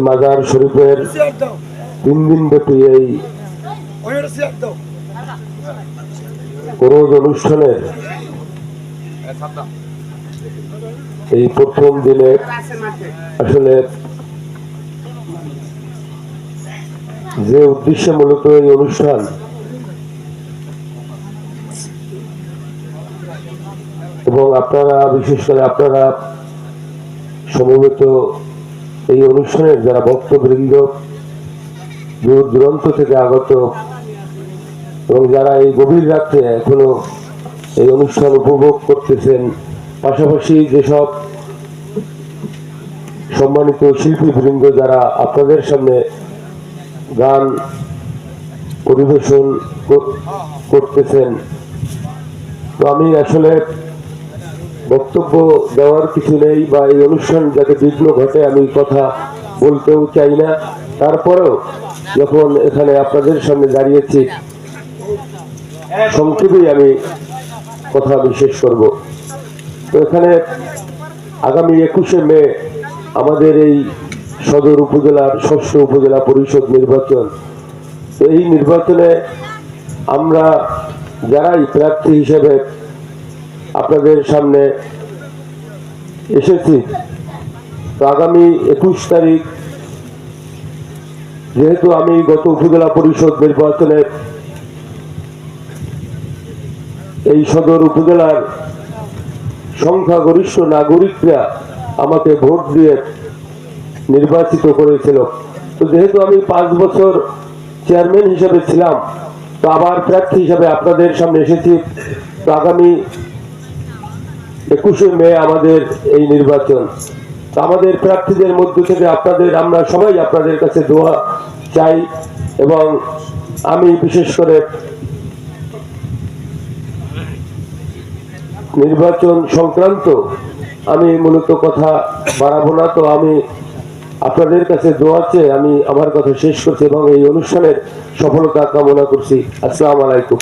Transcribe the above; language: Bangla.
মাজার শরীফের 3 দিন ব্যাপী এই কোরআন অনুষ্ঠানের এই প্রথম দিনে আসলে যে উদ্দেশ্যে মূলত এই অনুষ্ঠান, এবং আপনারা বিশেষ করে আপনারা সমবেত এই অনুষ্ঠানের যারা ভক্তবৃন্দ দূর দূরান্ত থেকে আগত এবং যারা এই গভীর রাত্রে এখনো এই অনুষ্ঠান উপভোগ করতেছেন, পাশাপাশি যেসব সম্মানিত শিল্পীবৃন্দ যারা আপনাদের সামনে গান পরিবেশন করতেছেন, তো আমি আসলে বক্তব্য দেওয়ার কিছু নেই বা এই অনুষ্ঠান যাতে বিঘ্ন ঘটে আমি কথা বলতেও চাই না। তারপরেও যখন এখানে আপনাদের সামনে দাঁড়িয়েছি, সংক্ষেপেই আমি কথা শেষ করব। তো এখানে আগামী 21শে মে আমাদের এই সদর উপজেলার 6ষ্ঠ উপজেলা পরিষদ নির্বাচন। তো এই নির্বাচনে আমরা যারাই প্রার্থী হিসেবে আপনাদের সামনে এসেছি, তো আগামী 21 তারিখ যেহেতু আমি গত উপজেলা পরিষদ নির্বাচনে এই সদর উপজেলার সংখ্যাগরিষ্ঠ নাগরিকরা আমাকে ভোট দিয়ে নির্বাচিত করেছিল, তো যেহেতু আমি 5 বছর চেয়ারম্যান হিসেবে ছিলাম, তো আবার প্রার্থী হিসেবে আপনাদের সামনে এসেছি। তো আগামী 21শে মে আমাদের এই নির্বাচন। তো আমাদের প্রার্থীদের মধ্য থেকে আমরা সবাই আপনাদের কাছে দোয়া চাই, এবং আমি বিশেষ করে নির্বাচন সংক্রান্ত আমি মূলত কথা বাড়াবো না। তো আমি আপনাদের কাছে দোয়া চেয়ে আমি আমার কথা শেষ করছি এবং এই অনুষ্ঠানের সফলতা কামনা করছি। আসসালামু আলাইকুম।